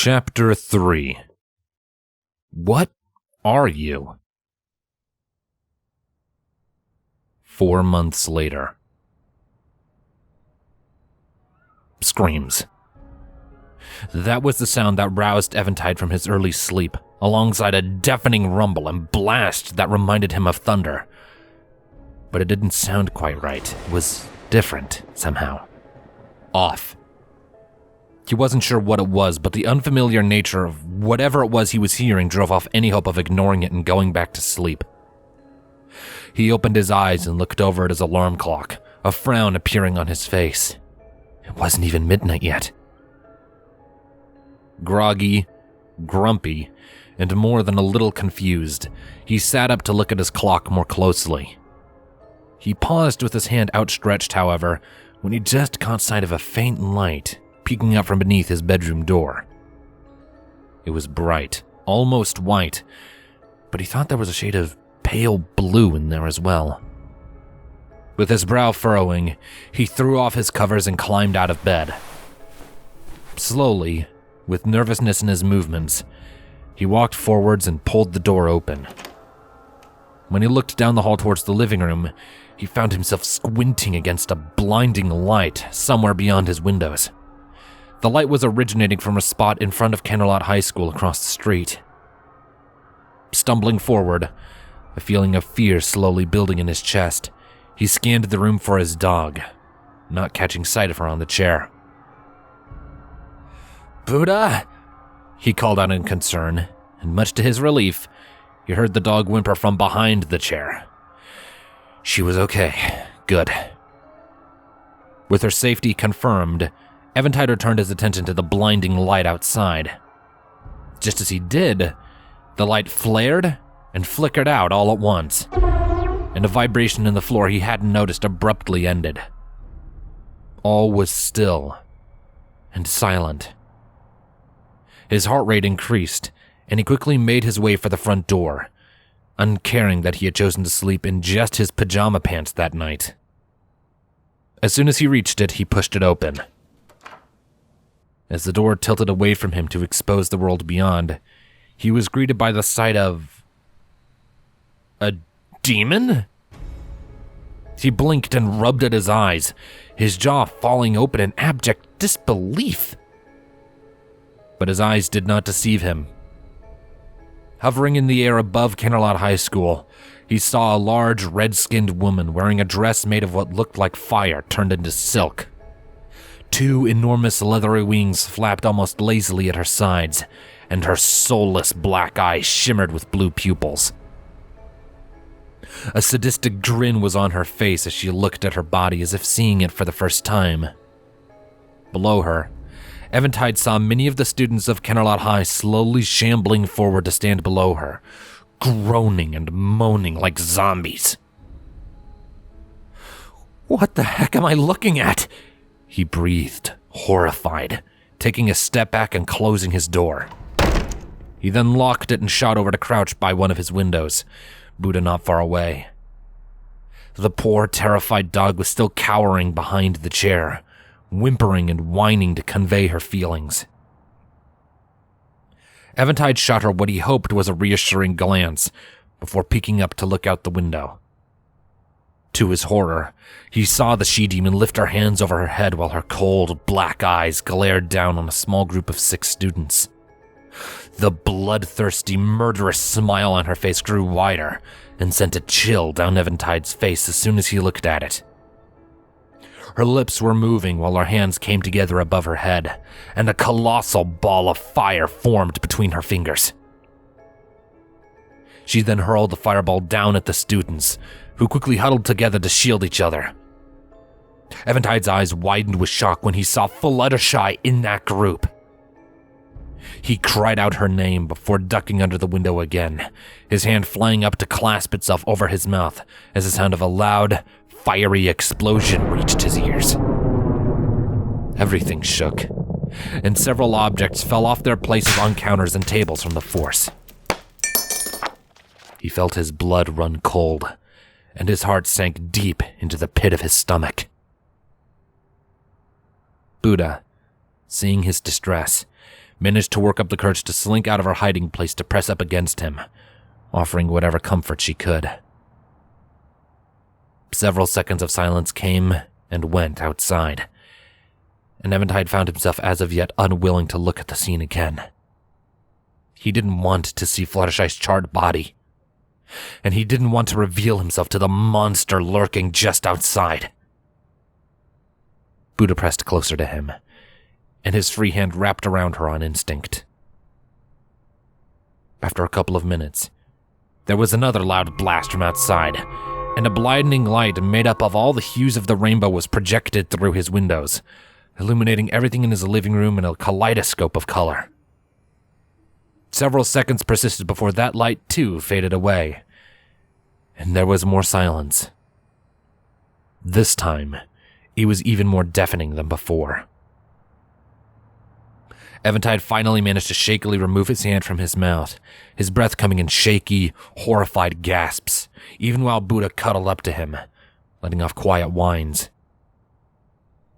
Chapter 3. What are you? 4 months later. Screams. That was the sound that roused Eventide from his early sleep, alongside a deafening rumble and blast that reminded him of thunder. But it didn't sound quite right. It was different, somehow. Off. He wasn't sure what it was, but the unfamiliar nature of whatever it was he was hearing drove off any hope of ignoring it and going back to sleep. He opened his eyes and looked over at his alarm clock, a frown appearing on his face. It wasn't even midnight yet. Groggy, grumpy, and more than a little confused, he sat up to look at his clock more closely. He paused with his hand outstretched, however, when he just caught sight of a faint light peeking up from beneath his bedroom door. It was bright, almost white, but he thought there was a shade of pale blue in there as well. With his brow furrowing, he threw off his covers and climbed out of bed. Slowly, with nervousness in his movements, he walked forwards and pulled the door open. When he looked down the hall towards the living room, he found himself squinting against a blinding light somewhere beyond his windows. The light was originating from a spot in front of Canterlot High School across the street. Stumbling forward, a feeling of fear slowly building in his chest, he scanned the room for his dog, not catching sight of her on the chair. "Buddha!" he called out in concern, and much to his relief, he heard the dog whimper from behind the chair. She was okay. Good. With her safety confirmed, Eventide turned his attention to the blinding light outside. Just as he did, the light flared and flickered out all at once, and a vibration in the floor he hadn't noticed abruptly ended. All was still and silent. His heart rate increased, and he quickly made his way for the front door, uncaring that he had chosen to sleep in just his pajama pants that night. As soon as he reached it, he pushed it open. As the door tilted away from him to expose the world beyond, he was greeted by the sight of a demon? He blinked and rubbed at his eyes, his jaw falling open in abject disbelief. But his eyes did not deceive him. Hovering in the air above Canterlot High School, he saw a large, red-skinned woman wearing a dress made of what looked like fire turned into silk. 2 enormous leathery wings flapped almost lazily at her sides, and her soulless black eyes shimmered with blue pupils. A sadistic grin was on her face as she looked at her body as if seeing it for the first time. Below her, Eventide saw many of the students of Canterlot High slowly shambling forward to stand below her, groaning and moaning like zombies. "What the heck am I looking at?" he breathed, horrified, taking a step back and closing his door. He then locked it and shot over to crouch by one of his windows, Buddha not far away. The poor, terrified dog was still cowering behind the chair, whimpering and whining to convey her feelings. Eventide shot her what he hoped was a reassuring glance before peeking up to look out the window. To his horror, he saw the she-demon lift her hands over her head while her cold, black eyes glared down on a small group of 6 students. The bloodthirsty, murderous smile on her face grew wider and sent a chill down Eventide's face as soon as he looked at it. Her lips were moving while her hands came together above her head, and a colossal ball of fire formed between her fingers. She then hurled the fireball down at the students, who quickly huddled together to shield each other. Eventide's eyes widened with shock when he saw Fluttershy in that group. He cried out her name before ducking under the window again, his hand flying up to clasp itself over his mouth as the sound of a loud, fiery explosion reached his ears. Everything shook, and several objects fell off their places on counters and tables from the force. He felt his blood run cold, and his heart sank deep into the pit of his stomach. Buddha, seeing his distress, managed to work up the courage to slink out of her hiding place to press up against him, offering whatever comfort she could. Several seconds of silence came and went outside, and Eventide found himself as of yet unwilling to look at the scene again. He didn't want to see Fluttershy's charred body, and he didn't want to reveal himself to the monster lurking just outside. Buddha pressed closer to him, and his free hand wrapped around her on instinct. After a couple of minutes, there was another loud blast from outside, and a blinding light made up of all the hues of the rainbow was projected through his windows, illuminating everything in his living room in a kaleidoscope of color. Several seconds persisted before that light, too, faded away, and there was more silence. This time, it was even more deafening than before. Eventide finally managed to shakily remove his hand from his mouth, his breath coming in shaky, horrified gasps, even while Buddha cuddled up to him, letting off quiet whines.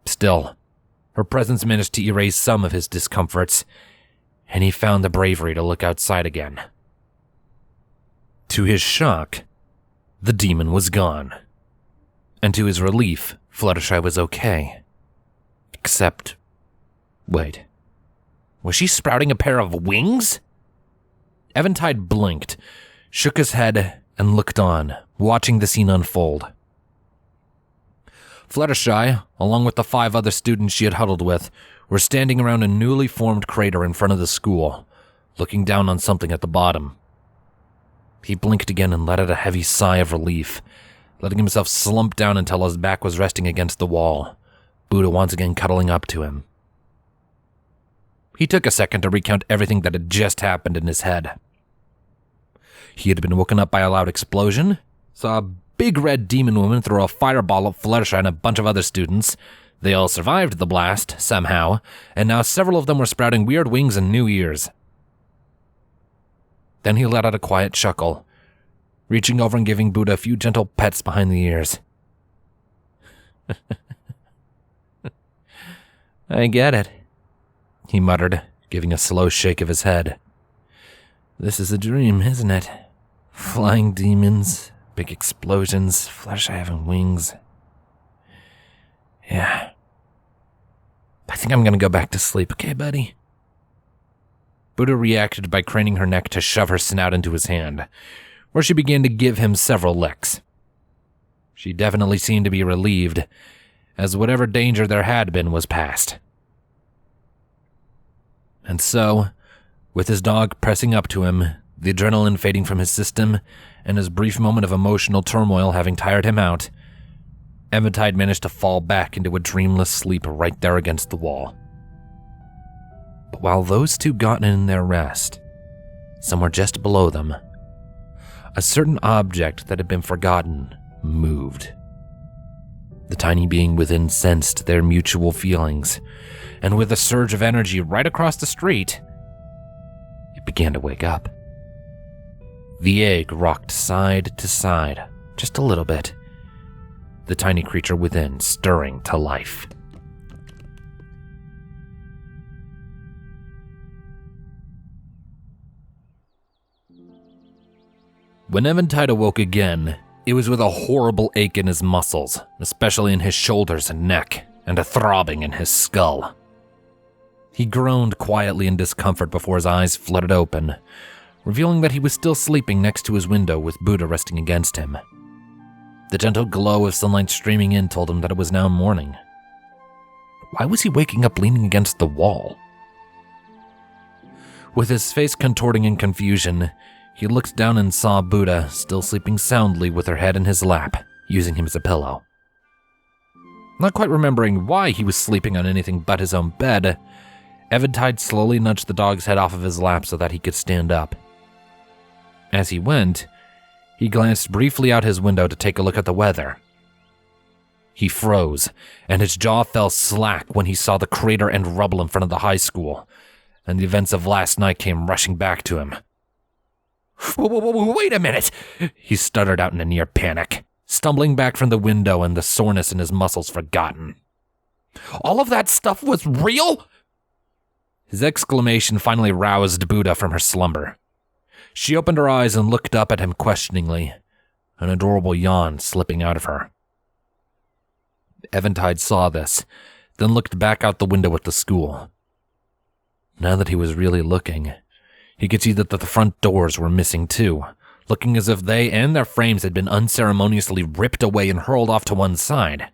Still, her presence managed to erase some of his discomforts, and he found the bravery to look outside again. To his shock, the demon was gone, and to his relief, Fluttershy was okay. Except, wait, was she sprouting a pair of wings? Eventide blinked, shook his head, and looked on, watching the scene unfold. Fluttershy, along with the 5 other students she had huddled with, were standing around a newly formed crater in front of the school, looking down on something at the bottom. He blinked again and let out a heavy sigh of relief, letting himself slump down until his back was resting against the wall, Buddha once again cuddling up to him. He took a second to recount everything that had just happened in his head. He had been woken up by a loud explosion, saw a big red demon woman throw a fireball at Fluttershy and a bunch of other students. They all survived the blast, somehow, and now several of them were sprouting weird wings and new ears. Then he let out a quiet chuckle, reaching over and giving Buddha a few gentle pets behind the ears. I get it, he muttered, giving a slow shake of his head. This is a dream, isn't it? Flying demons, big explosions, Fluttershy having wings. Yeah. I think I'm gonna go back to sleep, okay, buddy? Buddha reacted by craning her neck to shove her snout into his hand, where she began to give him several licks. She definitely seemed to be relieved, as whatever danger there had been was past. And so, with his dog pressing up to him, the adrenaline fading from his system, and his brief moment of emotional turmoil having tired him out, Eventide managed to fall back into a dreamless sleep right there against the wall. But while those two got in their rest, somewhere just below them, a certain object that had been forgotten moved. The tiny being within sensed their mutual feelings, and with a surge of energy right across the street, it began to wake up. The egg rocked side to side, just a little bit, the tiny creature within stirring to life. When Eventide awoke again, it was with a horrible ache in his muscles, especially in his shoulders and neck, and a throbbing in his skull. He groaned quietly in discomfort before his eyes fluttered open, revealing that he was still sleeping next to his window with Buddha resting against him. The gentle glow of sunlight streaming in told him that it was now morning. Why was he waking up leaning against the wall? With his face contorting in confusion, he looked down and saw Buddha still sleeping soundly with her head in his lap, using him as a pillow. Not quite remembering why he was sleeping on anything but his own bed, Eventide slowly nudged the dog's head off of his lap so that he could stand up. As he went, he glanced briefly out his window to take a look at the weather. He froze, and his jaw fell slack when he saw the crater and rubble in front of the high school, and the events of last night came rushing back to him. Wait a minute! He stuttered out in a near panic, stumbling back from the window and the soreness in his muscles forgotten. All of that stuff was real? His exclamation finally roused Buddha from her slumber. She opened her eyes and looked up at him questioningly, an adorable yawn slipping out of her. Eventide saw this, then looked back out the window at the school. Now that he was really looking, he could see that the front doors were missing too, looking as if they and their frames had been unceremoniously ripped away and hurled off to one side.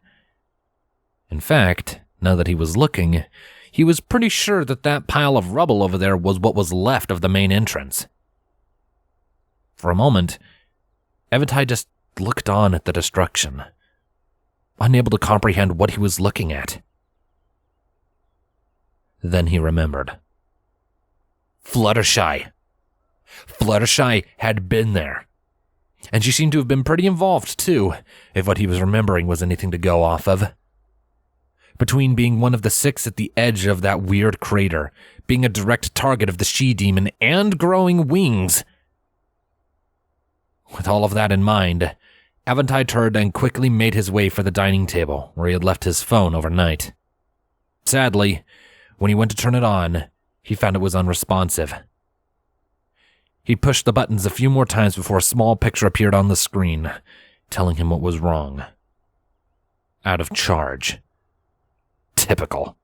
In fact, now that he was looking, he was pretty sure that that pile of rubble over there was what was left of the main entrance. For a moment, Eventide just looked on at the destruction, unable to comprehend what he was looking at. Then he remembered. Fluttershy. Fluttershy had been there. And she seemed to have been pretty involved, too, if what he was remembering was anything to go off of. Between being one of the 6 at the edge of that weird crater, being a direct target of the she-demon, and growing wings. With all of that in mind, Eventide turned and quickly made his way for the dining table, where he had left his phone overnight. Sadly, when he went to turn it on, he found it was unresponsive. He pushed the buttons a few more times before a small picture appeared on the screen, telling him what was wrong. Out of charge. Typical.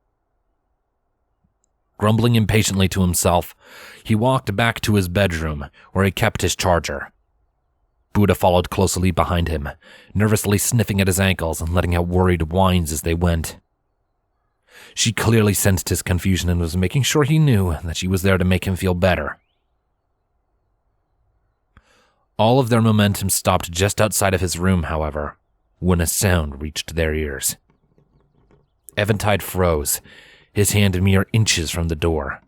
Grumbling impatiently to himself, he walked back to his bedroom, where he kept his charger. Buddha followed closely behind him, nervously sniffing at his ankles and letting out worried whines as they went. She clearly sensed his confusion and was making sure he knew that she was there to make him feel better. All of their momentum stopped just outside of his room, however, when a sound reached their ears. Eventide froze, his hand mere inches from the door.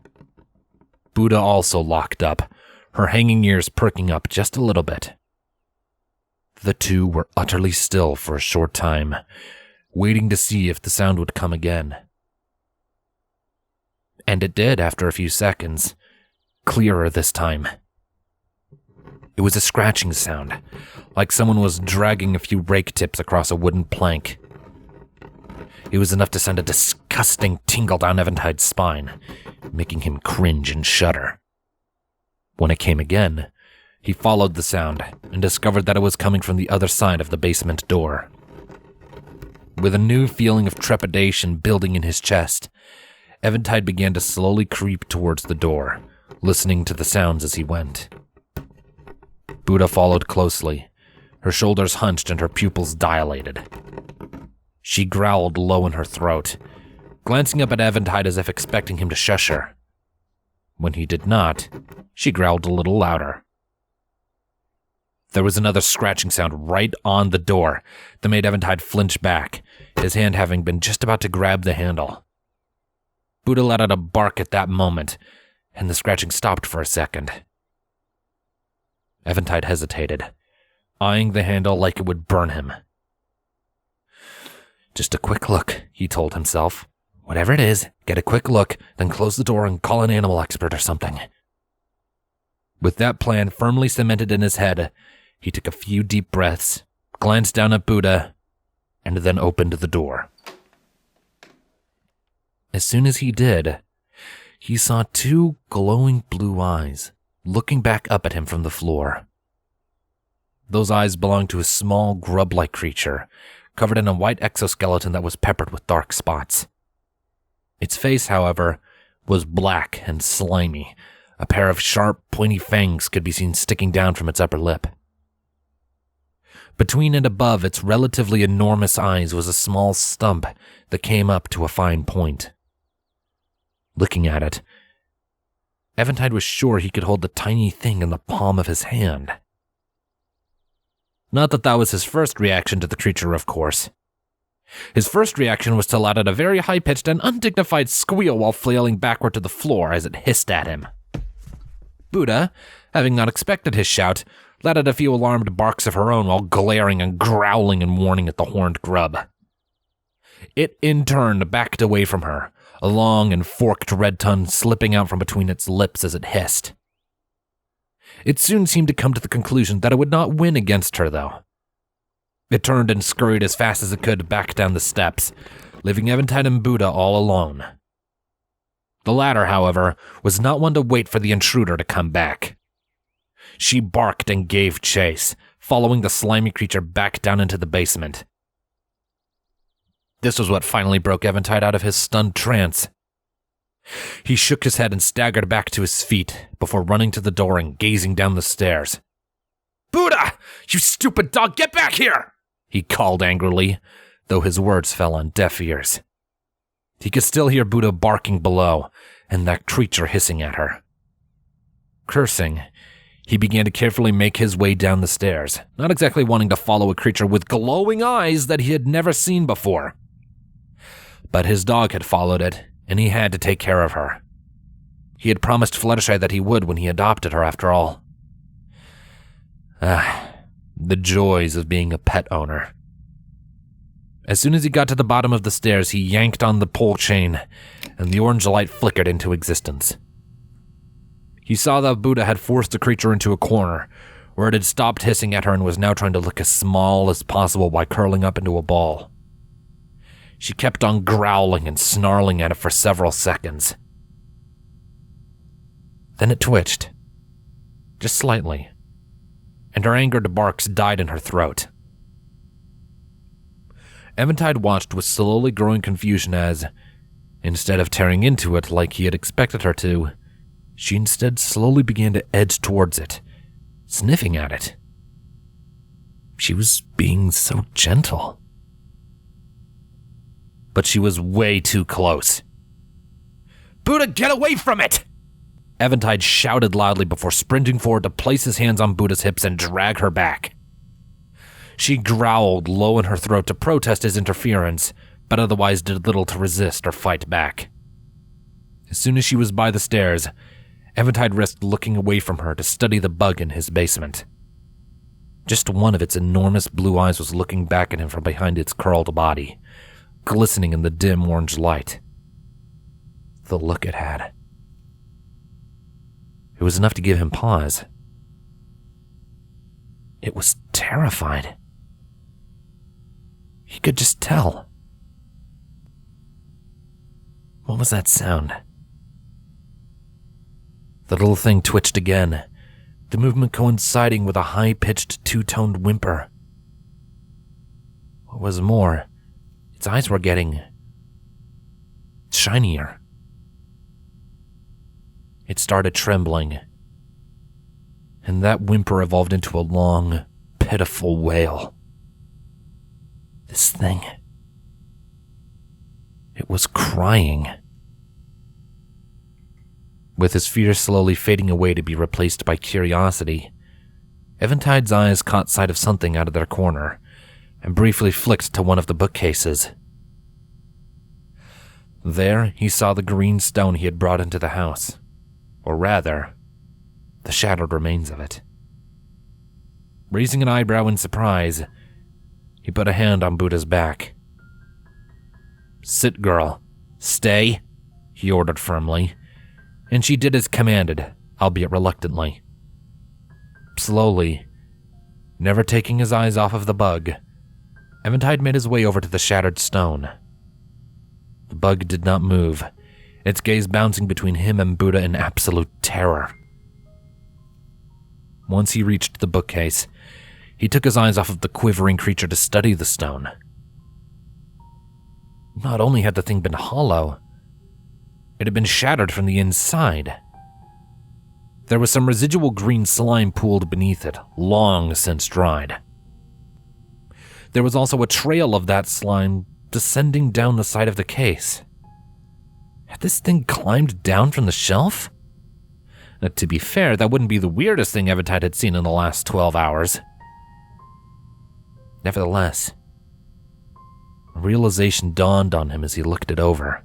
Buddha also locked up, her hanging ears perking up just a little bit. The two were utterly still for a short time, waiting to see if the sound would come again. And it did after a few seconds, clearer this time. It was a scratching sound, like someone was dragging a few rake tips across a wooden plank. It was enough to send a disgusting tingle down Eventide's spine, making him cringe and shudder. When it came again, he followed the sound and discovered that it was coming from the other side of the basement door. With a new feeling of trepidation building in his chest, Eventide began to slowly creep towards the door, listening to the sounds as he went. Buddha followed closely, her shoulders hunched and her pupils dilated. She growled low in her throat, glancing up at Eventide as if expecting him to shush her. When he did not, she growled a little louder. There was another scratching sound right on the door that made Eventide flinch back, his hand having been just about to grab the handle. Buddha let out a bark at that moment, and the scratching stopped for a second. Eventide hesitated, eyeing the handle like it would burn him. Just a quick look, he told himself. Whatever it is, get a quick look, then close the door and call an animal expert or something. With that plan firmly cemented in his head, he took a few deep breaths, glanced down at Buddha, and then opened the door. As soon as he did, he saw 2 glowing blue eyes looking back up at him from the floor. Those eyes belonged to a small grub-like creature, covered in a white exoskeleton that was peppered with dark spots. Its face, however, was black and slimy. A pair of sharp, pointy fangs could be seen sticking down from its upper lip. Between and above its relatively enormous eyes was a small stump that came up to a fine point. Looking at it, Eventide was sure he could hold the tiny thing in the palm of his hand. Not that that was his first reaction to the creature, of course. His first reaction was to let out a very high-pitched and undignified squeal while flailing backward to the floor as it hissed at him. Buddha, having not expected his shout, let out a few alarmed barks of her own while glaring and growling and warning at the horned grub. It, in turn, backed away from her, a long and forked red tongue slipping out from between its lips as it hissed. It soon seemed to come to the conclusion that it would not win against her, though. It turned and scurried as fast as it could back down the steps, leaving Eventide and Buddha all alone. The latter, however, was not one to wait for the intruder to come back. She barked and gave chase, following the slimy creature back down into the basement. This was what finally broke Eventide out of his stunned trance. He shook his head and staggered back to his feet before running to the door and gazing down the stairs. "Buddha! You stupid dog, get back here!" he called angrily, though his words fell on deaf ears. He could still hear Buddha barking below, and that creature hissing at her. Cursing, he began to carefully make his way down the stairs, not exactly wanting to follow a creature with glowing eyes that he had never seen before. But his dog had followed it, and he had to take care of her. He had promised Fluttershy that he would when he adopted her, after all. The joys of being a pet owner. As soon as he got to the bottom of the stairs, he yanked on the pole chain, and the orange light flickered into existence. He saw that Buddha had forced the creature into a corner, where it had stopped hissing at her and was now trying to look as small as possible by curling up into a ball. She kept on growling and snarling at it for several seconds. Then it twitched, just slightly, and her angered barks died in her throat. Eventide watched with slowly growing confusion as, instead of tearing into it like he had expected her to, she instead slowly began to edge towards it, sniffing at it. She was being so gentle. But she was way too close. "Buddha, get away from it!" Eventide shouted loudly before sprinting forward to place his hands on Buddha's hips and drag her back. She growled low in her throat to protest his interference, but otherwise did little to resist or fight back. As soon as she was by the stairs, Eventide risked looking away from her to study the bug in his basement. Just one of its enormous blue eyes was looking back at him from behind its curled body, glistening in the dim orange light. The look it had. It was enough to give him pause. It was terrified. He could just tell. What was that sound? The little thing twitched again, the movement coinciding with a high-pitched two-toned whimper. What was more, its eyes were getting shinier. It started trembling, and that whimper evolved into a long, pitiful wail. This thing, it was crying. With his fear slowly fading away to be replaced by curiosity, Eventide's eyes caught sight of something out of their corner, and briefly flicked to one of the bookcases. There, he saw the green stone he had brought into the house, or rather, the shattered remains of it. Raising an eyebrow in surprise, he put a hand on Buddha's back. "Sit, girl. Stay," he ordered firmly, and she did as commanded, albeit reluctantly. Slowly, never taking his eyes off of the bug, Eventide made his way over to the shattered stone. The bug did not move, its gaze bouncing between him and Buddha in absolute terror. Once he reached the bookcase, he took his eyes off of the quivering creature to study the stone. Not only had the thing been hollow, it had been shattered from the inside. There was some residual green slime pooled beneath it, long since dried. There was also a trail of that slime descending down the side of the case. Had this thing climbed down from the shelf? Now, to be fair, that wouldn't be the weirdest thing Eventide had seen in the last 12 hours. Nevertheless, a realization dawned on him as he looked it over.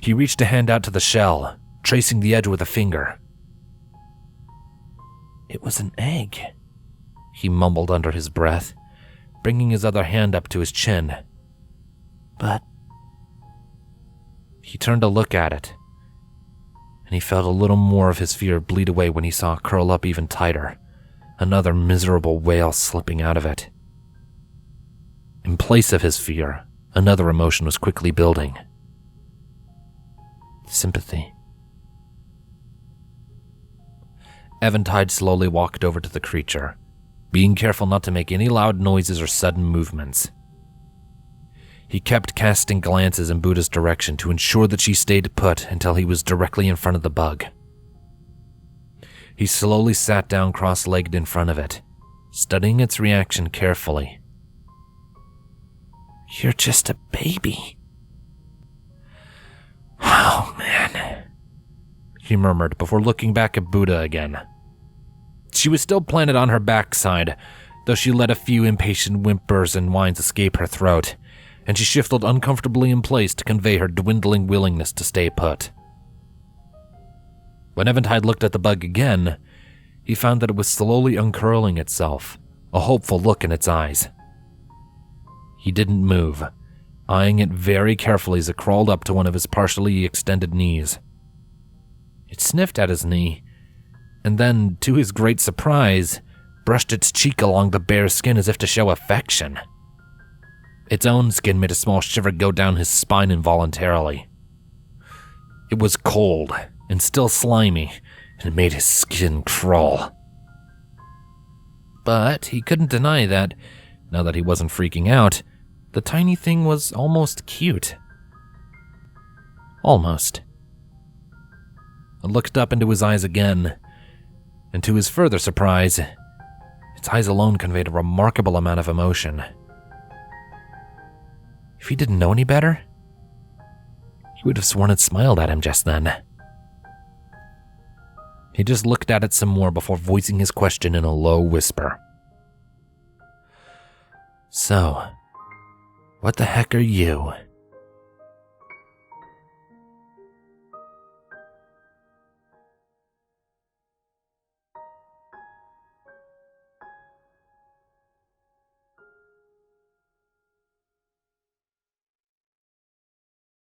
He reached a hand out to the shell, tracing the edge with a finger. It was an egg, he mumbled under his breath, bringing his other hand up to his chin. But he turned to look at it, and he felt a little more of his fear bleed away when he saw it curl up even tighter, another miserable wail slipping out of it. In place of his fear, another emotion was quickly building. sympathy. Eventide slowly walked over to the creature, being careful not to make any loud noises or sudden movements. He kept casting glances in Buddha's direction to ensure that she stayed put until he was directly in front of the bug. He slowly sat down cross-legged in front of it, studying its reaction carefully. "You're just a baby." "Oh, man," he murmured before looking back at Buddha again. She was still planted on her backside, though she let a few impatient whimpers and whines escape her throat, and she shifted uncomfortably in place to convey her dwindling willingness to stay put. When Eventide looked at the bug again, he found that it was slowly uncurling itself, a hopeful look in its eyes. He didn't move, eyeing it very carefully as it crawled up to one of his partially extended knees. It sniffed at his knee, and then, to his great surprise, brushed its cheek along the bare skin as if to show affection. Its own skin made a small shiver go down his spine involuntarily. It was cold and still slimy, and it made his skin crawl. But he couldn't deny that, now that he wasn't freaking out, the tiny thing was almost cute. Almost. I looked up into his eyes again, and to his further surprise, its eyes alone conveyed a remarkable amount of emotion. If he didn't know any better, he would have sworn it smiled at him just then. He just looked at it some more before voicing his question in a low whisper. "So, what the heck are you?"